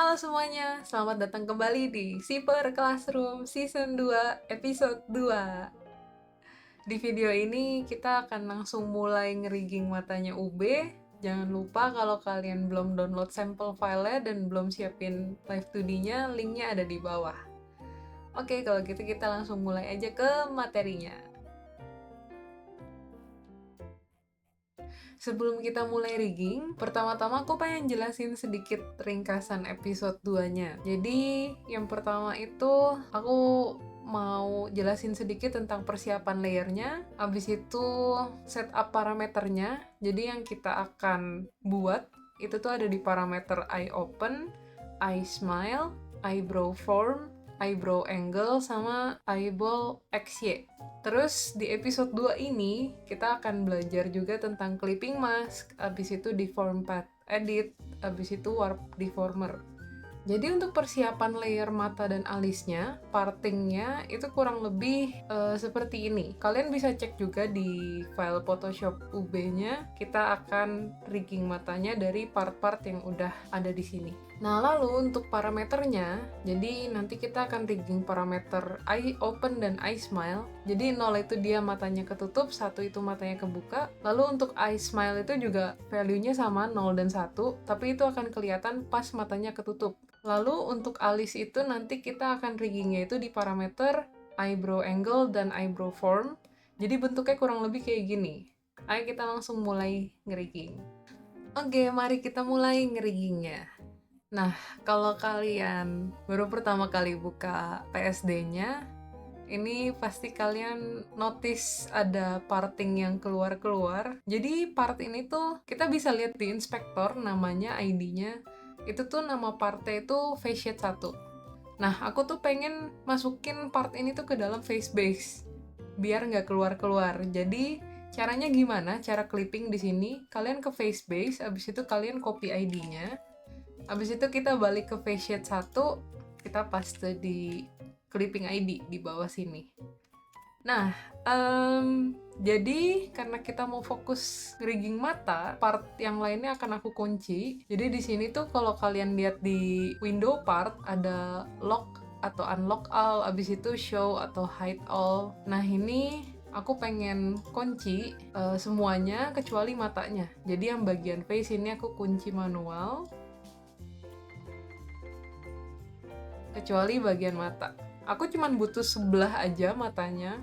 Halo semuanya, selamat datang kembali di Super Classroom Season 2 Episode 2. Di video ini kita akan langsung mulai ngerigging matanya UB. Jangan lupa kalau kalian belum download sampel filenya dan belum siapin live 2D-nya, linknya ada di bawah. Oke, kalau gitu kita langsung mulai aja ke materinya. Sebelum kita mulai rigging, pertama-tama aku pengen jelasin sedikit ringkasan episode 2-nya. Jadi, yang pertama itu aku mau jelasin sedikit tentang persiapan layernya, habis itu setup parameternya. Jadi yang kita akan buat itu tuh ada di parameter eye open, eye smile, eyebrow form, eyebrow angle, sama eyeball XY. Terus di episode 2 ini kita akan belajar juga tentang clipping mask, abis itu deform path edit, abis itu warp deformer. Jadi untuk persiapan layer mata dan alisnya, partingnya itu kurang lebih seperti ini. Kalian bisa cek juga di file Photoshop UB-nya, kita akan rigging matanya dari part-part yang udah ada di sini. Nah, lalu untuk parameternya, jadi nanti kita akan rigging parameter eye open dan eye smile. Jadi 0 itu dia matanya ketutup, 1 itu matanya kebuka. Lalu untuk eye smile itu juga value-nya sama 0 dan 1, tapi itu akan kelihatan pas matanya ketutup. Lalu untuk alis itu nanti kita akan riggingnya itu di parameter eyebrow angle dan eyebrow form. Jadi bentuknya kurang lebih kayak gini. Ayo kita langsung mulai ngerigging. Oke, mari kita mulai ngeriggingnya. Nah, kalau kalian baru pertama kali buka PSD-nya, ini pasti kalian notice ada parting yang keluar-keluar. Jadi part ini tuh kita bisa lihat di inspektor namanya ID-nya. Itu tuh nama partnya itu face shade 1. Nah, aku tuh pengen masukin part ini tuh ke dalam face base biar nggak keluar-keluar. Jadi caranya gimana? Cara clipping di sini, kalian ke face base, abis itu kalian copy ID-nya. Abis itu kita balik ke face shade 1, kita paste di clipping ID di bawah sini. Nah, jadi karena kita mau fokus rigging mata, part yang lainnya akan aku kunci. Jadi di sini tuh kalau kalian lihat di window part ada lock atau unlock all, abis itu show atau hide all. Nah ini aku pengen kunci semuanya kecuali matanya. Jadi yang bagian face ini aku kunci manual. Kecuali bagian mata. Aku cuman butuh sebelah aja matanya.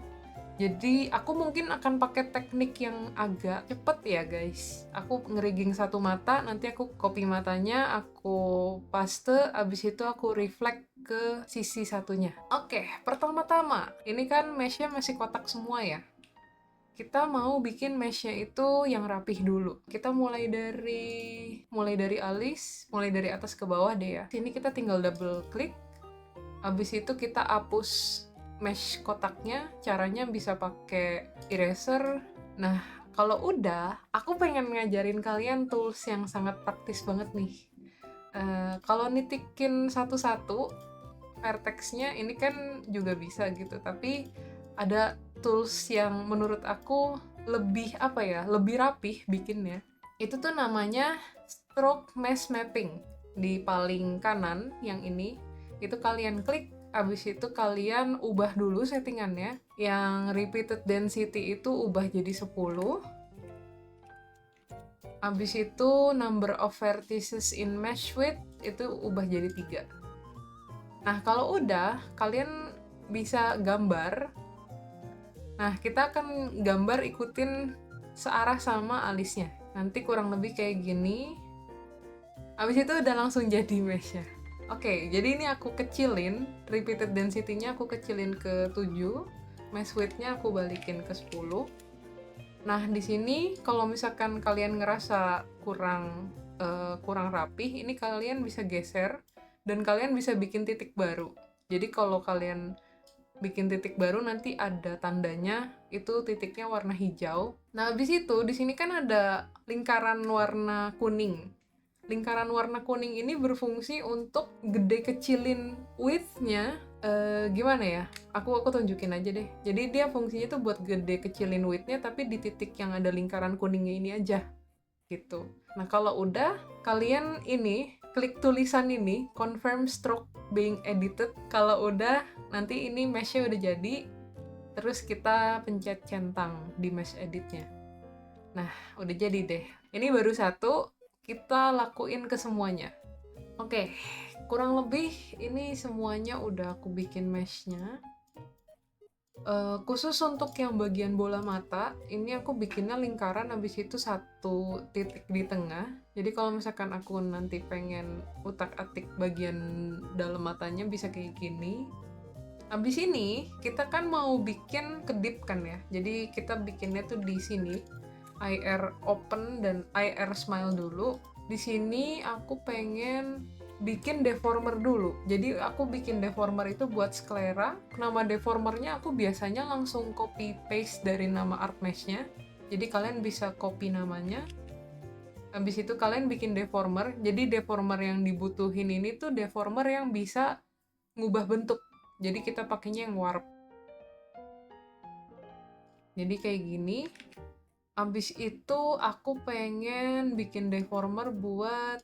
Jadi aku mungkin akan pakai teknik yang agak cepet ya guys. Aku ngerigging satu mata, nanti aku copy matanya, aku paste, abis itu aku reflect ke sisi satunya. Oke, pertama-tama, ini kan meshnya masih kotak semua ya. Kita mau bikin meshnya itu yang rapih dulu. Kita mulai dari alis, mulai dari atas ke bawah deh ya. Sini kita tinggal double klik. Abis itu kita hapus mesh kotaknya, caranya bisa pakai eraser. Nah, kalau udah, aku pengen ngajarin kalian tools yang sangat praktis banget nih. Kalau nitikin satu-satu, vertexnya ini kan juga bisa gitu, tapi ada tools yang menurut aku lebih lebih rapih bikinnya. Itu tuh namanya stroke mesh mapping. Di paling kanan yang ini, itu kalian klik, abis itu kalian ubah dulu settingannya. Yang repeated density itu ubah jadi 10. Abis itu number of vertices in mesh width itu ubah jadi 3. Nah, kalau udah, kalian bisa gambar. Nah, kita akan gambar ikutin searah sama alisnya. Nanti kurang lebih kayak gini. Abis itu udah langsung jadi mesh-nya. Oke, jadi ini aku kecilin, repeated density-nya aku kecilin ke 7, mesh width-nya aku balikin ke 10. Nah, di sini kalau misalkan kalian ngerasa kurang rapih, ini kalian bisa geser dan kalian bisa bikin titik baru. Jadi kalau kalian bikin titik baru nanti ada tandanya, itu titiknya warna hijau. Nah, habis itu di sini kan ada lingkaran warna kuning. Lingkaran warna kuning ini berfungsi untuk gede kecilin width-nya. Gimana ya? Aku tunjukin aja deh. Jadi dia fungsinya tuh buat gede kecilin width-nya, tapi di titik yang ada lingkaran kuningnya ini aja. Gitu. Nah, kalau udah, kalian ini klik tulisan ini, confirm stroke being edited. Kalau udah, nanti ini meshnya udah jadi. Terus kita pencet centang di mesh editnya. Nah, udah jadi deh. Ini baru satu, kita lakuin ke semuanya. Oke, kurang lebih ini semuanya udah aku bikin meshnya. Khusus untuk yang bagian bola mata, ini aku bikinnya lingkaran, habis itu satu titik di tengah. Jadi kalau misalkan aku nanti pengen utak-atik bagian dalam matanya bisa kayak gini. Habis ini kita kan mau bikin kedip kan ya. Jadi kita bikinnya tuh di sini. Eye air open dan eye air smile dulu. Di sini aku pengen bikin deformer dulu. Jadi aku bikin deformer itu buat sclera. Nama deformernya aku biasanya langsung copy paste dari nama art mesh-nya. Jadi kalian bisa copy namanya. Habis itu kalian bikin deformer. Jadi deformer yang dibutuhin ini tuh deformer yang bisa ngubah bentuk. Jadi kita pakainya yang warp. Jadi kayak gini. Habis itu aku pengen bikin deformer buat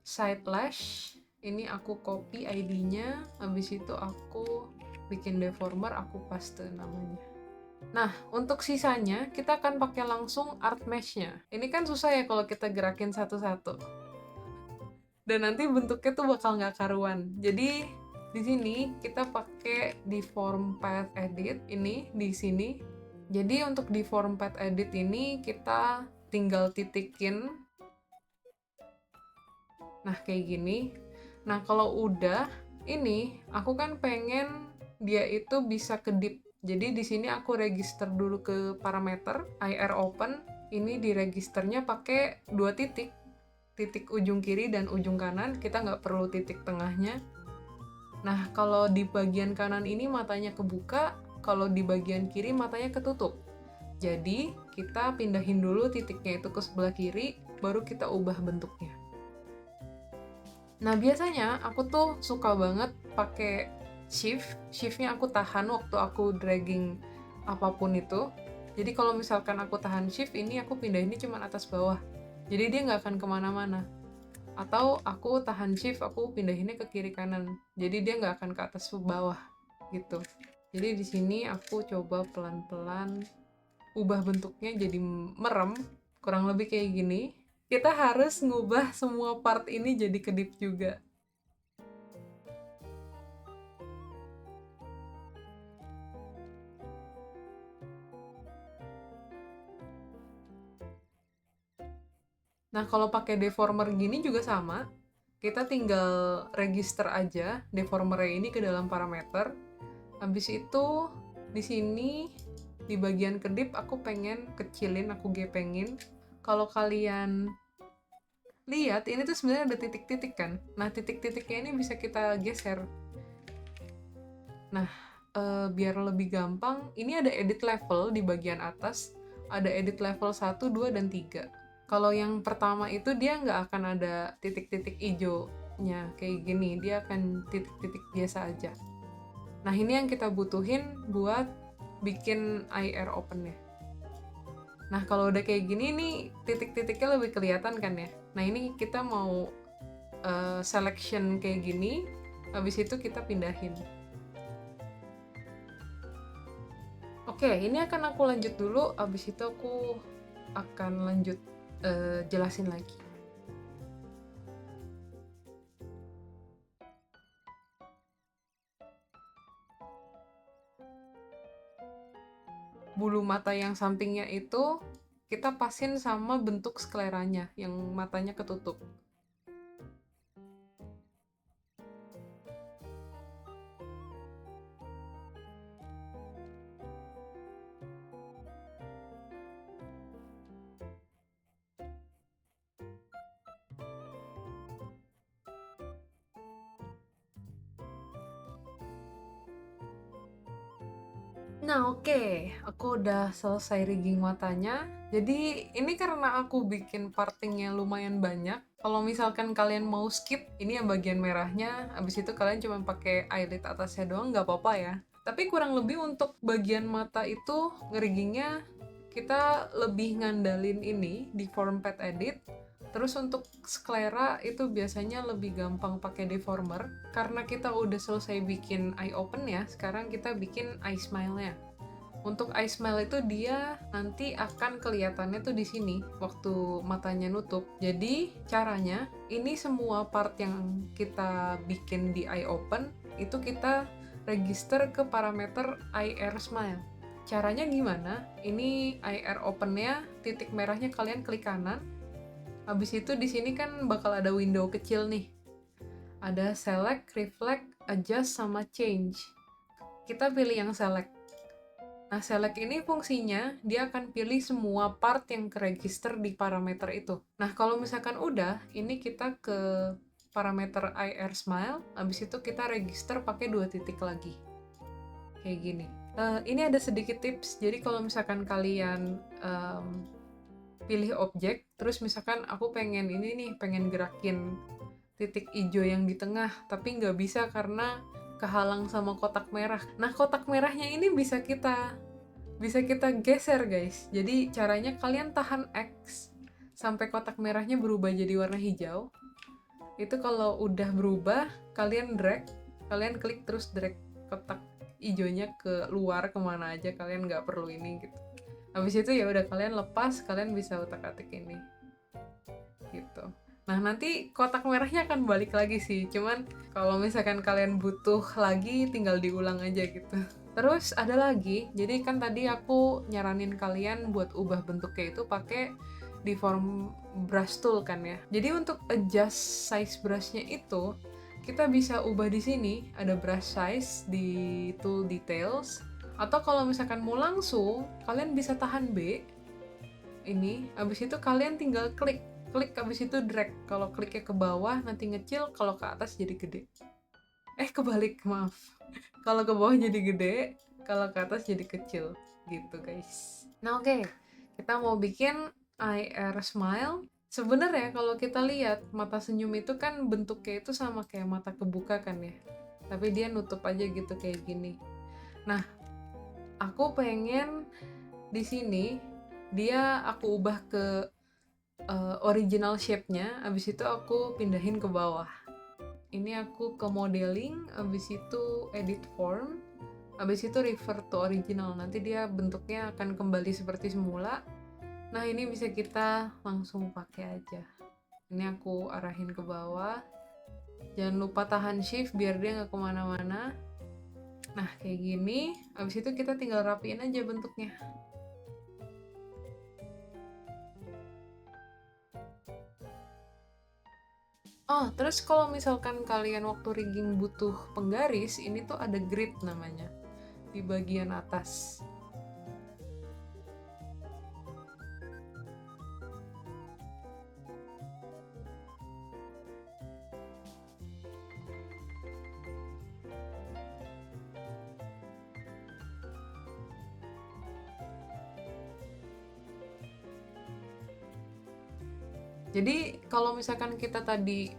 side lash. Ini aku copy ID-nya. Habis itu aku bikin deformer, aku paste namanya. Nah, untuk sisanya kita akan pakai langsung art mesh-nya. Ini kan susah ya kalau kita gerakin satu-satu. Dan nanti bentuknya tuh bakal nggak karuan. Jadi di sini kita pakai deform path edit ini di sini. Jadi untuk deform path edit ini kita tinggal titikin. Nah, kayak gini. Nah, kalau udah ini aku kan pengen dia itu bisa kedip. Jadi di sini aku register dulu ke parameter IR open. Ini di registernya pakai 2 titik. Titik ujung kiri dan ujung kanan, kita nggak perlu titik tengahnya. Nah, kalau di bagian kanan ini matanya kebuka, kalau di bagian kiri matanya ketutup. Jadi, kita pindahin dulu titiknya itu ke sebelah kiri, baru kita ubah bentuknya. Nah, biasanya aku tuh suka banget pakai shift. Shiftnya aku tahan waktu aku dragging apapun itu. Jadi kalau misalkan aku tahan shift, ini aku pindahinnya cuma atas bawah. Jadi dia nggak akan kemana-mana. Atau aku tahan shift, aku pindahinnya ke kiri kanan. Jadi dia nggak akan ke atas ke bawah gitu. Jadi di sini aku coba pelan-pelan ubah bentuknya jadi merem, kurang lebih kayak gini. Kita harus ngubah semua part ini jadi kedip juga. Nah, kalau pakai deformer gini juga sama. Kita tinggal register aja deformer ini ke dalam parameter. Habis itu di sini di bagian kedip aku pengen kecilin, aku gepengin. Kalau kalian lihat ini tuh sebenarnya ada titik-titik kan. Nah, titik-titiknya ini bisa kita geser. Nah, biar lebih gampang, ini ada edit level di bagian atas. Ada edit level 1, 2, dan 3. Kalau yang pertama itu dia nggak akan ada titik-titik hijaunya kayak gini. Dia akan titik-titik biasa aja. Nah, ini yang kita butuhin buat bikin IR open-nya. Nah, kalau udah kayak gini nih, titik-titiknya lebih kelihatan kan ya. Nah, ini kita mau selection kayak gini, habis itu kita pindahin. Oke, ini akan aku lanjut dulu, habis itu aku akan lanjut jelasin lagi. Bulu mata yang sampingnya itu kita pasin sama bentuk skleranya yang matanya ketutup. Nah, oke. Aku udah selesai rigging matanya. Jadi, ini karena aku bikin partingnya lumayan banyak. Kalau misalkan kalian mau skip, ini yang bagian merahnya. Abis itu kalian cuma pakai eyelid atasnya doang, nggak apa-apa ya. Tapi kurang lebih untuk bagian mata itu, ngeriggingnya kita lebih ngandalin ini, deform path edit. Terus untuk sklera itu biasanya lebih gampang pakai deformer. Karena kita udah selesai bikin eye open ya, sekarang kita bikin eye smile-nya. Untuk eye smile itu dia nanti akan kelihatannya tuh di sini waktu matanya nutup. Jadi caranya ini semua part yang kita bikin di eye open itu kita register ke parameter eye air smile. Caranya gimana? Ini eye air open-nya, titik merahnya kalian klik kanan. Habis itu di sini kan bakal ada window kecil nih. Ada select, reflect, adjust, sama change. Kita pilih yang select. Nah, select ini fungsinya, dia akan pilih semua part yang keregister di parameter itu. Nah, kalau misalkan udah, ini kita ke parameter eye air smile, habis itu kita register pakai 2 titik lagi. Kayak gini. Ini ada sedikit tips, jadi kalau misalkan kalian pilih objek, terus misalkan aku pengen ini nih, pengen gerakin titik hijau yang di tengah, tapi nggak bisa karena kehalang sama kotak merah. Nah, kotak merahnya ini bisa kita geser, guys. Jadi caranya kalian tahan X sampai kotak merahnya berubah jadi warna hijau. Itu kalau udah berubah, kalian drag, kalian klik terus drag kotak hijaunya ke luar kemana aja, kalian nggak perlu ini gitu. Habis itu ya udah kalian lepas, kalian bisa utak-atik ini gitu. Nah, nanti kotak merahnya akan balik lagi sih, cuman kalau misalkan kalian butuh lagi tinggal diulang aja gitu. Terus ada lagi, jadi kan tadi aku nyaranin kalian buat ubah bentuknya itu pakai deform brush tool kan ya. Jadi untuk adjust size brushnya itu kita bisa ubah di sini, ada brush size di tool details. Atau kalau misalkan mau langsung, kalian bisa tahan B ini, habis itu kalian tinggal klik, habis itu drag. Kalau kliknya ke bawah nanti ngecil, kalau ke atas jadi gede. Kebalik, maaf. Kalau ke bawah jadi gede, kalau ke atas jadi kecil gitu, guys. Nah, oke. Kita mau bikin eye air smile. Sebenarnya kalau kita lihat mata senyum itu kan bentuknya itu sama kayak mata kebuka kan ya. Tapi dia nutup aja gitu kayak gini. Nah, aku pengen di sini dia aku ubah ke original shape-nya, abis itu aku pindahin ke bawah. Ini aku ke modeling, abis itu edit form, abis itu revert to original. Nanti dia bentuknya akan kembali seperti semula. Nah, ini bisa kita langsung pakai aja. Ini aku arahin ke bawah. Jangan lupa tahan shift biar dia nggak kemana-mana. Nah, kayak gini. Abis itu kita tinggal rapiin aja bentuknya. Oh, terus kalau misalkan kalian waktu rigging butuh penggaris, ini tuh ada grid namanya di bagian atas. Jadi kalau misalkan kita tadi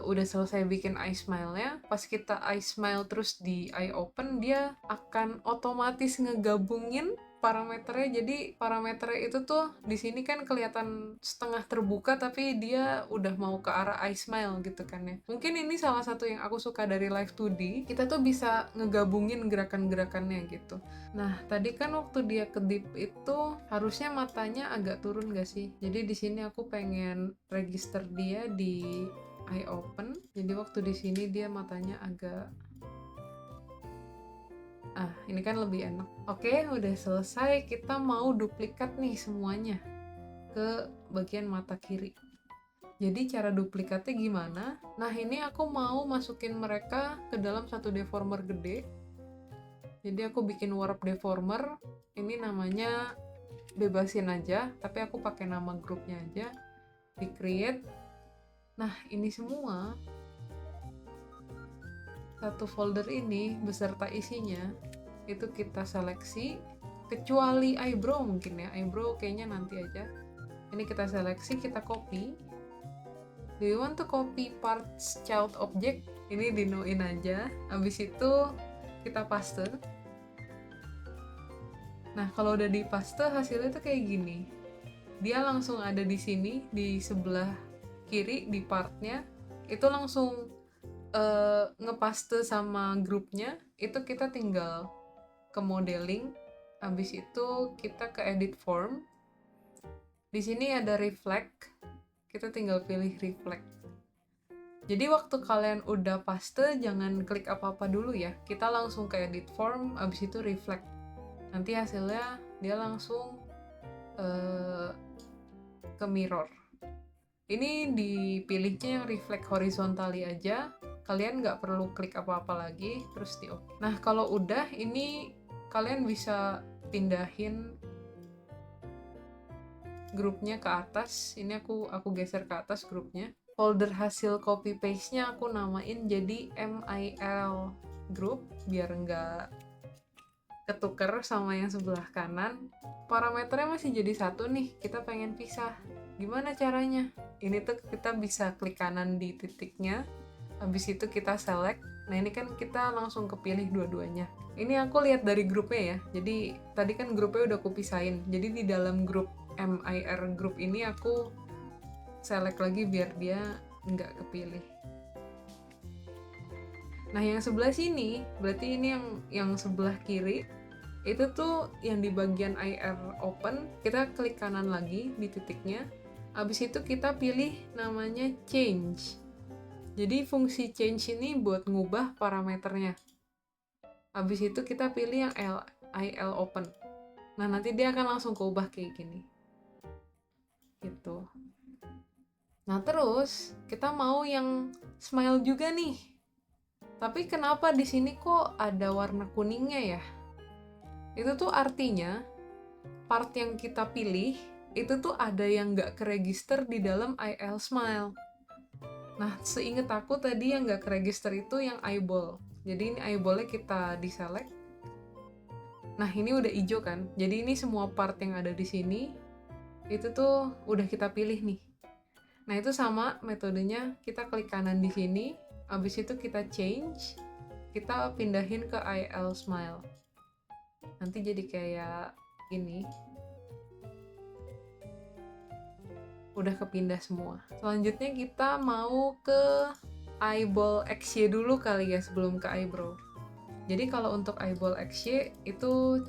udah selesai bikin eye smile-nya, pas kita eye smile terus di eye open, dia akan otomatis ngegabungin parameternya. Jadi parameternya itu tuh di sini kan kelihatan setengah terbuka, tapi dia udah mau ke arah eye smile gitu kan ya. Mungkin ini salah satu yang aku suka dari Live 2D, kita tuh bisa ngegabungin gerakan-gerakannya gitu. Nah, tadi kan waktu dia kedip itu harusnya matanya agak turun gak sih? Jadi di sini aku pengen register dia di eye open. Jadi waktu di sini dia matanya agak ini kan lebih enak. Oke, udah selesai. Kita mau duplikat nih semuanya ke bagian mata kiri. Jadi cara duplikatnya gimana? Nah, ini aku mau masukin mereka ke dalam satu deformer gede. Jadi aku bikin warp deformer, ini namanya bebasin aja, tapi aku pakai nama grupnya aja, di create. Nah, ini semua satu folder ini beserta isinya itu kita seleksi, kecuali eyebrow mungkin ya, eyebrow kayaknya nanti aja. Ini kita seleksi, kita copy. Do you want to copy parts child object? Ini di no in aja, habis itu kita paste. Nah, kalau udah di paste hasilnya tuh kayak gini. Dia langsung ada di sini di sebelah kiri di partnya itu langsung ngepaste sama grupnya. Itu kita tinggal ke modeling, habis itu kita ke edit form. Di sini ada reflect, kita tinggal pilih reflect. Jadi waktu kalian udah paste, jangan klik apa-apa dulu ya. Kita langsung ke edit form, habis itu reflect. Nanti hasilnya dia langsung ke mirror. Ini dipilihnya yang reflect horizontally aja. Kalian nggak perlu klik apa-apa lagi, terus di oke. Nah, kalau udah, ini kalian bisa pindahin grupnya ke atas. Ini aku geser ke atas grupnya. Folder hasil copy paste-nya aku namain jadi MIL group biar nggak ketuker sama yang sebelah kanan. Parameternya masih jadi satu nih, kita pengen pisah. Gimana caranya? Ini tuh kita bisa klik kanan di titiknya, habis itu kita select. Nah ini kan kita langsung kepilih dua-duanya. Ini aku lihat dari grupnya ya, jadi tadi kan grupnya udah aku pisahin. Jadi di dalam grup MIR group ini aku select lagi biar dia nggak kepilih. Nah yang sebelah sini, berarti ini yang sebelah kiri, itu tuh yang di bagian IR open, kita klik kanan lagi di titiknya, habis itu kita pilih namanya change. Jadi fungsi change ini buat ngubah parameternya. Habis itu kita pilih yang IL open. Nah nanti dia akan langsung keubah kayak gini. Gitu. Nah terus kita mau yang smile juga nih. Tapi kenapa di sini kok ada warna kuningnya ya? Itu tuh artinya part yang kita pilih itu tuh ada yang nggak keregister di dalam IL Smile. Nah, seinget aku tadi yang nggak keregister itu yang eyeball. Jadi ini eyeballnya kita deselect. Nah, ini udah hijau kan? Jadi ini semua part yang ada di sini itu tuh udah kita pilih nih. Nah, itu sama metodenya, kita klik kanan di sini, habis itu kita change, kita pindahin ke IL Smile. Nanti jadi kayak ini. Udah kepindah semua. Selanjutnya kita mau ke eyeball XY dulu kali ya sebelum ke eyebrow. Jadi kalau untuk eyeball XY itu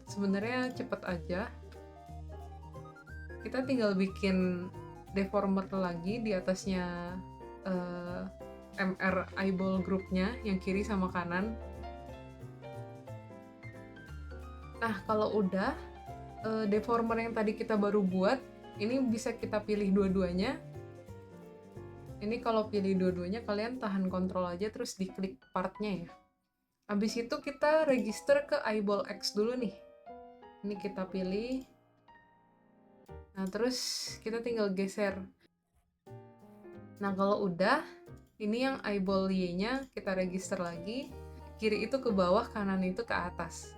sebenarnya cepet aja. Kita tinggal bikin deformer lagi di atasnya MR eyeball groupnya yang kiri sama kanan. Nah kalau udah deformer yang tadi kita baru buat, ini bisa kita pilih dua-duanya. Ini kalau pilih dua-duanya kalian tahan kontrol aja terus diklik partnya ya. Habis itu kita register ke eyeball X dulu nih. Ini kita pilih. Nah terus kita tinggal geser. Nah kalau udah, ini yang eyeball Y-nya kita register lagi. Kiri itu ke bawah, kanan itu ke atas.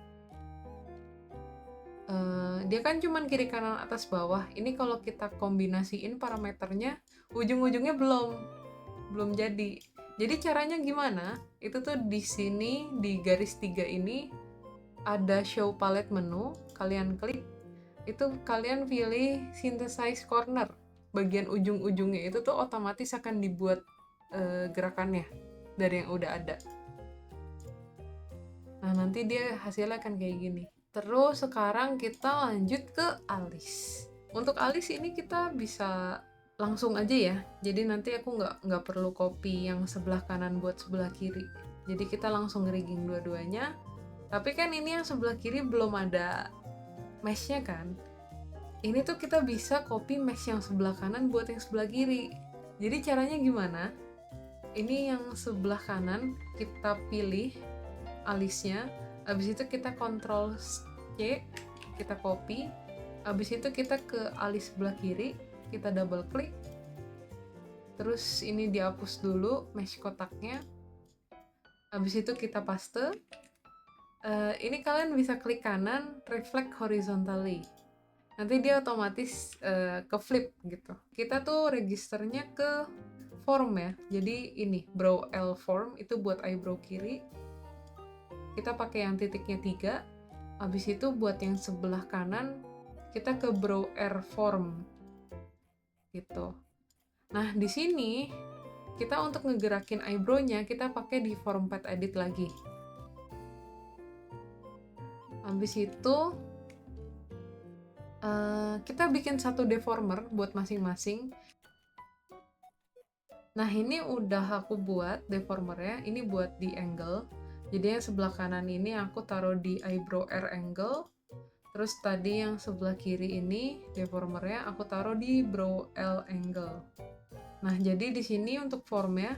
Dia kan cuman kiri kanan atas bawah. Ini kalau kita kombinasiin parameternya, ujung-ujungnya belum jadi. Jadi caranya gimana? Itu tuh di sini di garis 3 ini ada show palette menu, kalian klik, itu kalian pilih synthesize corner. Bagian ujung-ujungnya itu tuh otomatis akan dibuat gerakannya dari yang udah ada. Nah, nanti dia hasilnya akan kayak gini. Terus sekarang kita lanjut ke alis. Untuk alis ini kita bisa langsung aja ya. Jadi nanti aku nggak perlu copy yang sebelah kanan buat sebelah kiri. Jadi kita langsung rigging dua-duanya. Tapi kan ini yang sebelah kiri belum ada mesh-nya kan. Ini tuh kita bisa copy mesh yang sebelah kanan buat yang sebelah kiri. Jadi caranya gimana? Ini yang sebelah kanan kita pilih alisnya. Habis itu kita Ctrl C, kita copy. Habis itu kita ke alis sebelah kiri, kita double klik. Terus ini dihapus dulu mesh kotaknya. Habis itu kita paste. Ini kalian bisa klik kanan, reflect horizontally. Nanti dia otomatis ke flip gitu. Kita tuh registernya ke form ya. Jadi ini brow L form itu buat eyebrow kiri. Kita pakai yang titiknya 3. Habis itu buat yang sebelah kanan kita ke brow R form gitu. Nah, di sini kita untuk ngegerakin eyebrow-nya kita pakai di form pad edit lagi. Habis itu kita bikin satu deformer buat masing-masing. Nah, ini udah aku buat deformernya, ini buat di angle. Jadi yang sebelah kanan ini aku taruh di eyebrow R angle. Terus tadi yang sebelah kiri ini deformernya aku taruh di brow L angle. Nah, jadi di sini untuk formnya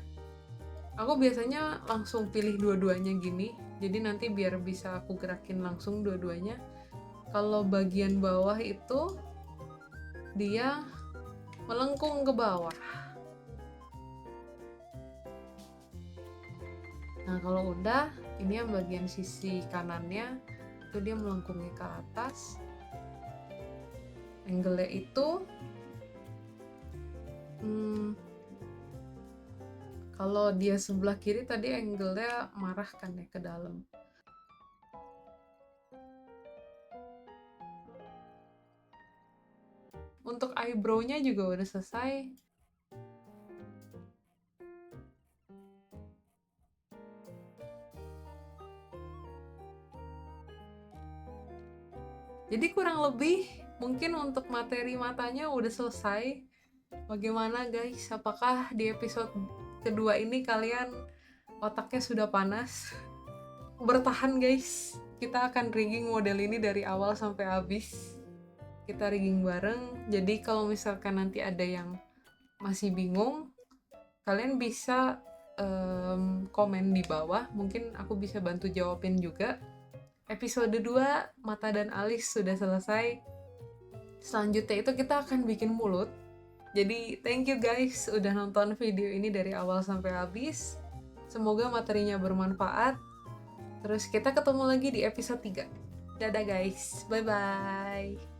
aku biasanya langsung pilih dua-duanya gini. Jadi nanti biar bisa aku gerakin langsung dua-duanya. Kalau bagian bawah itu dia melengkung ke bawah. Nah, kalau udah, ini yang bagian sisi kanannya itu dia melengkungi ke atas. Angle-nya itu kalau dia sebelah kiri tadi angle-nya marah kan ya ke dalam. Untuk eyebrow-nya juga udah selesai. Jadi kurang lebih mungkin untuk materi matanya udah selesai. Bagaimana guys? Apakah di episode kedua ini kalian otaknya sudah panas? Bertahan guys. Kita akan rigging model ini dari awal sampai habis. Kita rigging bareng. Jadi kalau misalkan nanti ada yang masih bingung, kalian bisa komen di bawah. Mungkin aku bisa bantu jawabin juga. Episode 2 mata dan alis sudah selesai. Selanjutnya itu kita akan bikin mulut. Jadi thank you guys udah nonton video ini dari awal sampai habis. Semoga materinya bermanfaat. Terus kita ketemu lagi di episode 3. Dadah guys, bye bye.